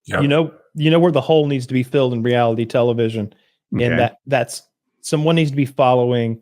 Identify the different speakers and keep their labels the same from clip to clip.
Speaker 1: You know where the hole needs to be filled in reality television, and that's someone needs to be following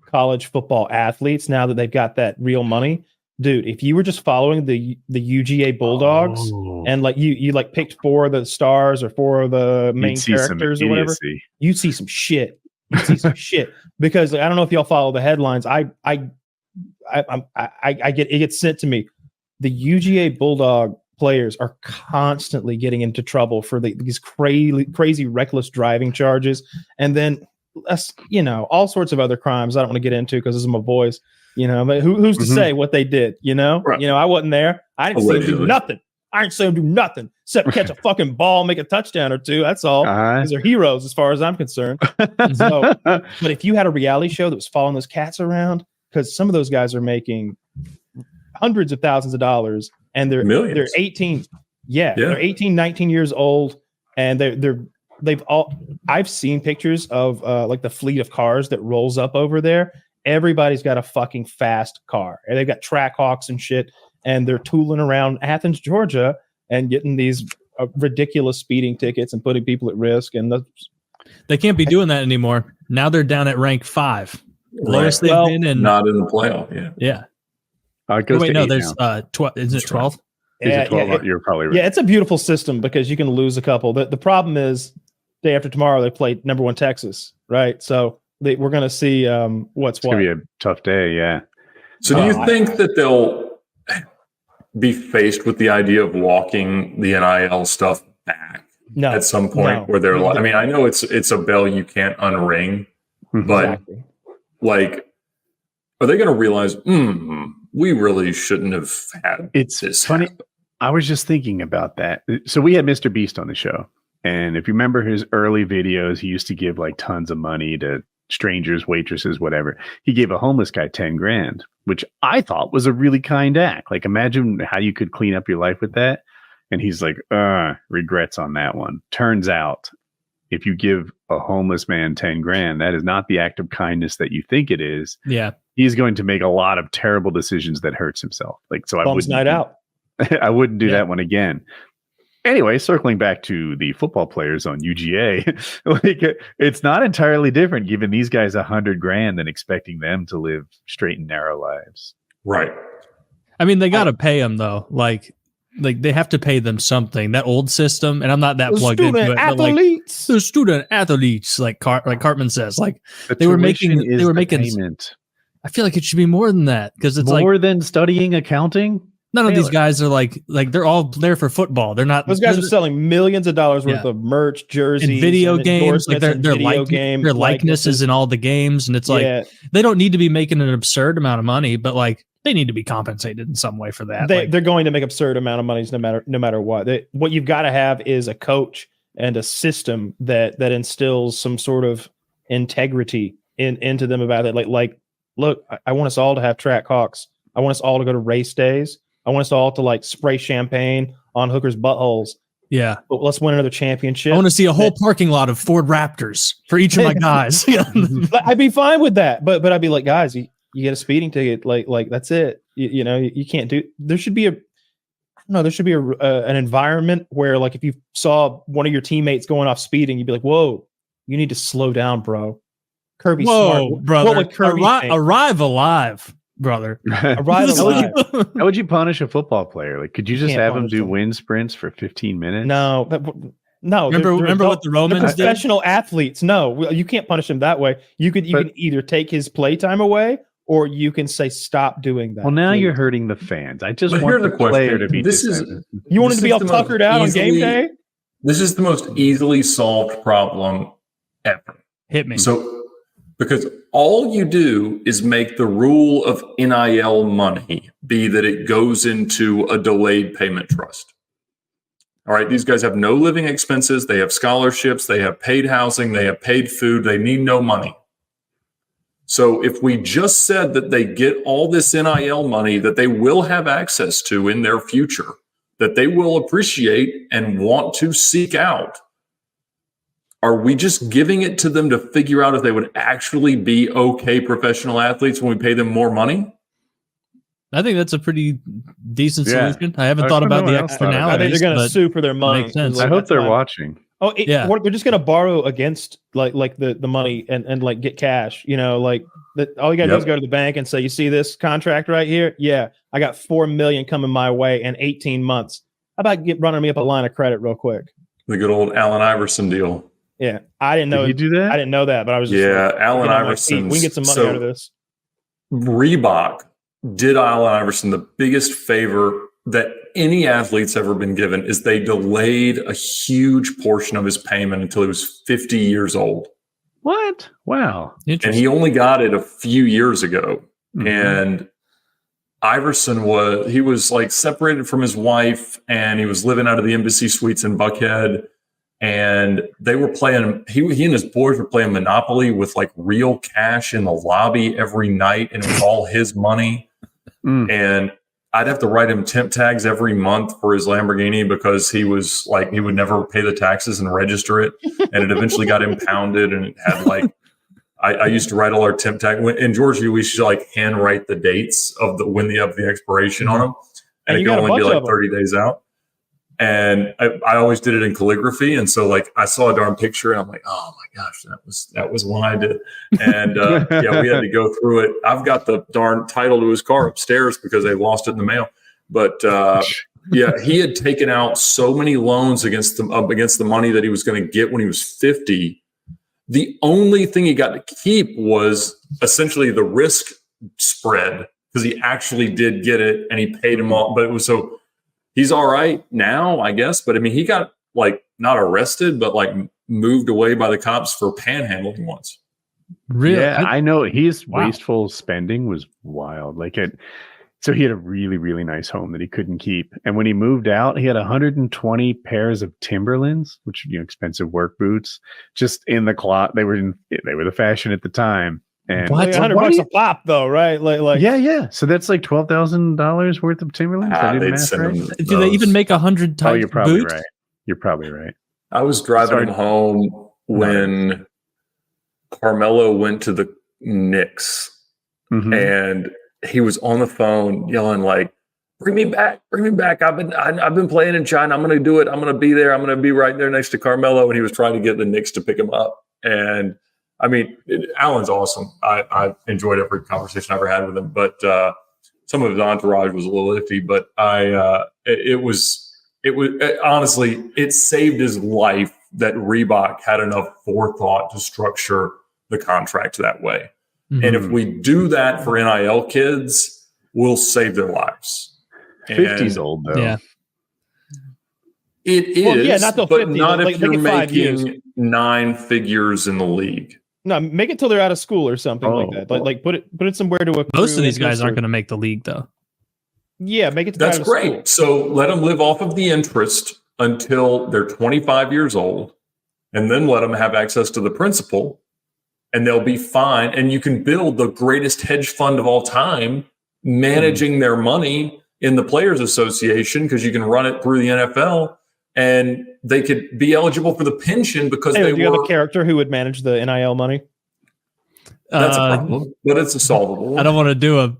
Speaker 1: college football athletes now that they've got that real money. Dude, if you were just following the UGA Bulldogs and like you like picked 4 of the stars or 4 of the main characters or whatever, you'd see some shit. You'd see some shit, because I don't know if y'all follow the headlines. I get it gets sent to me. The UGA Bulldog players are constantly getting into trouble for these crazy reckless driving charges, and then all sorts of other crimes I don't want to get into because this is my voice. But who's to say what they did?
Speaker 2: Right.
Speaker 1: I wasn't there. I didn't see them do nothing. I didn't see them do nothing except catch a fucking ball, make a touchdown or 2. That's all. Because they're heroes as far as I'm concerned. So, but if you had a reality show that was following those cats around, because some of those guys are making hundreds of thousands of dollars, and they're 18. They're 18, 19 years old, and they've all. I've seen pictures of like the fleet of cars that rolls up over there. Everybody's got a fucking fast car, and they've got track hawks and shit, and they're tooling around Athens, Georgia, and getting these ridiculous speeding tickets and putting people at risk. And
Speaker 3: they can't be doing that anymore. Now they're down at rank 5, lowest they've been, and
Speaker 2: not in the playoff.
Speaker 3: Yeah.
Speaker 2: It goes to 8
Speaker 3: there's 12. Isn't it 12?
Speaker 1: Yeah,
Speaker 2: 12? You're probably right.
Speaker 1: Yeah, it's a beautiful system because you can lose a couple. The problem is day after tomorrow they play number 1 Texas, right? So we're going to see it's
Speaker 4: going to be a tough day, yeah.
Speaker 2: So do you think that they'll be faced with the idea of walking the NIL stuff back at some point where they're like, I mean, I know it's a bell you can't unring, but like, are they going to realize, we really shouldn't have had this
Speaker 4: funny.
Speaker 2: happen?
Speaker 4: I was just thinking about that. So we had Mr. Beast on the show. And if you remember his early videos, he used to give like tons of money to strangers, waitresses, whatever. He gave a homeless guy 10 grand, which I thought was a really kind act. Like, imagine how you could clean up your life with that. And he's like, regrets on that one. Turns out, if you give a homeless man 10 grand, that is not the act of kindness that you think it is.
Speaker 3: Yeah.
Speaker 4: He's going to make a lot of terrible decisions that hurts himself. Like, so
Speaker 1: Bums night out.
Speaker 4: I wouldn't do that one again. Anyway, circling back to the football players on UGA, like it's not entirely different giving these guys 100 grand than expecting them to live straight and narrow lives.
Speaker 2: Right.
Speaker 3: I mean, they got to pay them though. Like they have to pay them something. That old system, and I'm not that plugged into it.
Speaker 1: Athletes.
Speaker 3: But like, the student athletes, like Cartman says, like they were making
Speaker 4: payment.
Speaker 3: I feel like it should be more than that because it's
Speaker 4: more than studying accounting.
Speaker 3: None of these guys are like they're all there for football. They're not.
Speaker 1: Those guys are selling millions of dollars worth of merch, jerseys,
Speaker 3: and video games. Like their likeness is in all the games, and it's like they don't need to be making an absurd amount of money, but like they need to be compensated in some way for that.
Speaker 1: They're going to make absurd amount of money no matter what. What you've got to have is a coach and a system that instills some sort of integrity into them about it. Like, look, I want us all to have track hawks. I want us all to go to race days. I want us all to like spray champagne on hookers' buttholes.
Speaker 3: Yeah.
Speaker 1: But let's win another championship.
Speaker 3: I want to see a whole parking lot of Ford Raptors for each of my guys.
Speaker 1: I'd be fine with that. But I'd be like, guys, you get a speeding ticket. Like that's it. You can't do. There should be an environment where like if you saw one of your teammates going off speeding, you'd be like, whoa, you need to slow down, bro. Kirby's smart.
Speaker 3: Brother.
Speaker 1: What would Kirby think?
Speaker 3: Arrive alive. Brother,
Speaker 4: how would you punish a football player? Like, could you just have him do wind sprints for 15 minutes?
Speaker 1: No.
Speaker 3: Remember what the Romans did?
Speaker 1: Professional athletes. No, you can't punish him that way. You can either take his playtime away, or you can say stop doing that.
Speaker 4: Well, now you're hurting the fans. I just want the player to be.
Speaker 1: You want him to be all tuckered out on game day.
Speaker 2: This is the most easily solved problem ever.
Speaker 3: Hit me.
Speaker 2: Because all you do is make the rule of NIL money be that it goes into a delayed payment trust. All right, these guys have no living expenses. They have scholarships. They have paid housing. They have paid food. They need no money. So if we just said that they get all this NIL money that they will have access to in their future, that they will appreciate and want to seek out, are we just giving it to them to figure out if they would actually be okay professional athletes when we pay them more money?
Speaker 3: I think that's a pretty decent solution. I haven't thought about the externalities.
Speaker 1: I think they're going to sue for their money.
Speaker 3: Makes sense.
Speaker 4: I hope they're watching.
Speaker 1: Oh, or they're just going to borrow against like the money and like get cash. You know, like all you got to do is go to the bank and say, "You see this contract right here? Yeah, I got $4 million coming my way in 18 months. How about running me up a line of credit real quick?"
Speaker 2: The good old Allen Iverson deal.
Speaker 1: Yeah, I didn't know.
Speaker 4: Did you do that?
Speaker 1: I didn't know that, but I was just
Speaker 2: Allen Iverson.
Speaker 1: We can get some money out of this.
Speaker 2: Reebok did Allen Iverson the biggest favor that any athlete's ever been given. Is they delayed a huge portion of his payment until he was 50 years old.
Speaker 4: What? Wow.
Speaker 2: And he only got it a few years ago. Mm-hmm. And Iverson was like separated from his wife, and he was living out of the embassy suites in Buckhead. And they were playing, he and his boys were playing Monopoly with like real cash in the lobby every night. And it was all his money. And I'd have to write him temp tags every month for his Lamborghini because he was like, he would never pay the taxes and register it. And it eventually got impounded, and it had like, I used to write all our temp tag. In Georgia, we used to like handwrite the dates of the expiration on them. And it could only be like 30 days out. And I always did it in calligraphy. And so like I saw a darn picture and I'm like, oh my gosh, that was one I did. And we had to go through it. I've got the darn title to his car upstairs because they lost it in the mail. But he had taken out so many loans against the money that he was going to get when he was 50. The only thing he got to keep was essentially the risk spread, because he actually did get it and he paid him all. But it was so. He's all right now, I guess. But I mean, he got like not arrested, but like moved away by the cops for panhandling once.
Speaker 4: Really? Yeah, I know his wasteful spending was wild. So he had a really, really nice home that he couldn't keep. And when he moved out, he had 120 pairs of Timberlands, which are expensive work boots, just in the closet. They were the fashion at the time. And
Speaker 1: like $100 a pop, though, right? Like
Speaker 4: yeah. So that's like $12,000 worth of Timberlands.
Speaker 3: Do they even make 100 types?
Speaker 4: Oh, you're probably
Speaker 3: boots?
Speaker 4: right. You're probably right.
Speaker 2: I was driving home when Carmelo went to the Knicks, and he was on the phone yelling like, "Bring me back! I've been playing in China. I'm going to do it. I'm going to be there. I'm going to be right there next to Carmelo." And he was trying to get the Knicks to pick him up. And I mean, Alan's awesome. I enjoyed every conversation I ever had with him, but some of his entourage was a little iffy. But it was honestly, it saved his life that Reebok had enough forethought to structure the contract that way. Mm-hmm. And if we do that for NIL kids, we'll save their lives.
Speaker 4: 50's old though.
Speaker 3: Yeah.
Speaker 2: It is,
Speaker 1: not till
Speaker 2: but
Speaker 1: 50,
Speaker 2: not if you're
Speaker 1: making
Speaker 2: 9 figures in the league.
Speaker 1: No, make it till they're out of school or something like that. Like put it somewhere to accrue.
Speaker 3: Most of these guys aren't going to make the league, though.
Speaker 1: Yeah, make it.
Speaker 2: That's great. So let them live off of the interest until they're 25 years old, and then let them have access to the principal, and they'll be fine. And you can build the greatest hedge fund of all time, managing their money in the Players Association, because you can run it through the NFL. And they could be eligible for the pension because
Speaker 1: do you have a character who would manage the NIL money?
Speaker 2: That's a problem, but it's a solvable one.
Speaker 3: I don't want to do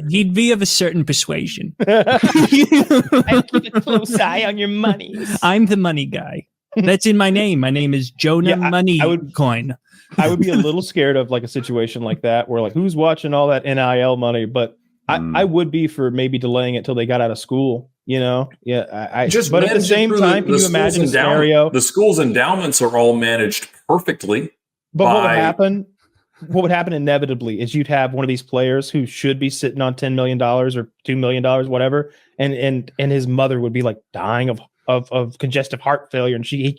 Speaker 3: he'd be of a certain persuasion.
Speaker 1: I keep a close eye on your money.
Speaker 3: I'm the money guy. That's in my name. My name is Jonah Moneycoin.
Speaker 1: I would be a little scared of like a situation like that where like who's watching all that NIL money, but I would be for maybe delaying it till they got out of school. You know, but at the same time, can you imagine a scenario?
Speaker 2: The school's endowments are all managed perfectly.
Speaker 1: But what would happen inevitably is you'd have one of these players who should be sitting on $10 million or $2 million, whatever, and his mother would be like dying of congestive heart failure, and she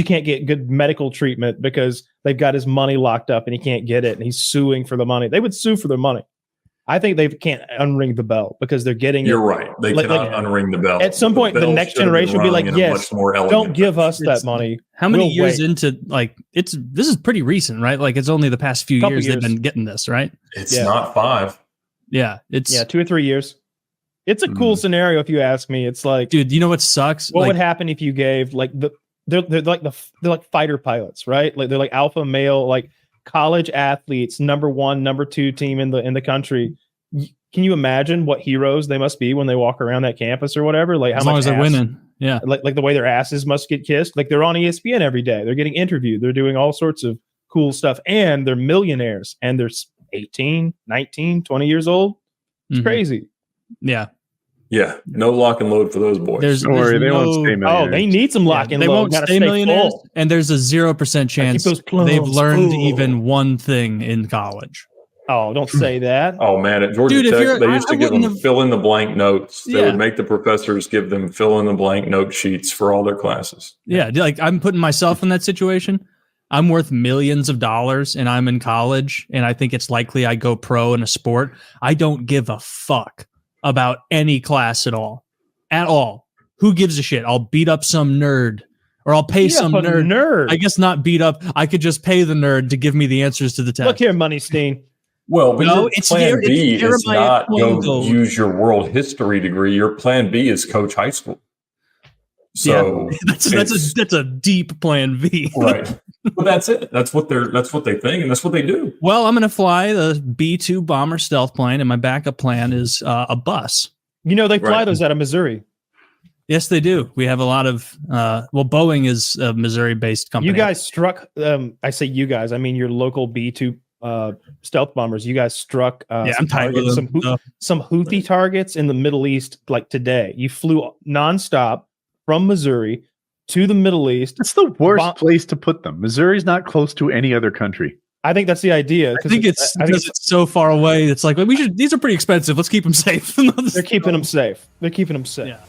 Speaker 1: can't get good medical treatment because they've got his money locked up and he can't get it, and he's suing for the money. They would sue for their money. I think they can't unring the bell because they're getting.
Speaker 2: You're right. They cannot unring the bell.
Speaker 1: At some point, the next generation will be like, "Yes, don't give us that money."
Speaker 3: How many years into this is pretty recent, right? Like it's only the past few years they've been getting this, right?
Speaker 2: It's not 5.
Speaker 3: Yeah, it's
Speaker 1: 2 or 3 years. It's a cool scenario if you ask me. It's like,
Speaker 3: dude, you know what sucks?
Speaker 1: What would happen if you gave they're like fighter pilots, right? Like they're like alpha male, like college athletes, number 1, number 2 team in the country. can you imagine what heroes they must be when they walk around that campus or whatever? Like how
Speaker 3: as
Speaker 1: much
Speaker 3: long as they're winning. Yeah.
Speaker 1: Like the way their asses must get kissed. Like they're on ESPN every day. They're getting interviewed. They're doing all sorts of cool stuff. And they're millionaires. And they're 18, 19, 20 years old. It's crazy.
Speaker 3: Yeah.
Speaker 2: Yeah. No lock and load for those boys.
Speaker 4: They won't stay millionaires.
Speaker 1: Oh, they need some lock and
Speaker 3: load. They won't stay millionaires.
Speaker 1: Full.
Speaker 3: And there's a 0% chance they've learned even one thing in college.
Speaker 1: Oh, don't say that.
Speaker 2: Oh, man. At Georgia Tech, they used to give them fill-in-the-blank notes. They would make the professors give them fill-in-the-blank note sheets for all their classes.
Speaker 3: Yeah, like I'm putting myself in that situation. I'm worth millions of dollars, and I'm in college, and I think it's likely I go pro in a sport. I don't give a fuck about any class at all. At all. Who gives a shit? I'll beat up some nerd. Or I'll pay some nerd. I guess not beat up. I could just pay the nerd to give me the answers to the test.
Speaker 1: Look here, Moneysteen.
Speaker 2: Well, your plan B is not go use your world history degree. Your plan B is coach high school. So
Speaker 3: that's a deep plan B.
Speaker 2: Right. But that's it. That's what they think, and that's what they do.
Speaker 3: Well, I'm going to fly the B-2 bomber stealth plane, and my backup plan is a bus.
Speaker 1: You know, they fly those out of Missouri.
Speaker 3: Yes, they do. We have a lot of Boeing is a Missouri-based company.
Speaker 1: You guys struck. I say you guys. I mean your local B-2 stealth bombers. You guys struck.
Speaker 3: I'm tired with
Speaker 1: some Houthi targets in the Middle East. Like today, you flew nonstop from Missouri to the Middle East.
Speaker 4: That's the worst place to put them. Missouri's not close to any other country.
Speaker 1: I think that's the idea.
Speaker 3: I think it's so far away. It's like these are pretty expensive. Let's keep them safe.
Speaker 1: They're keeping them safe. They're keeping them safe.
Speaker 3: Yeah.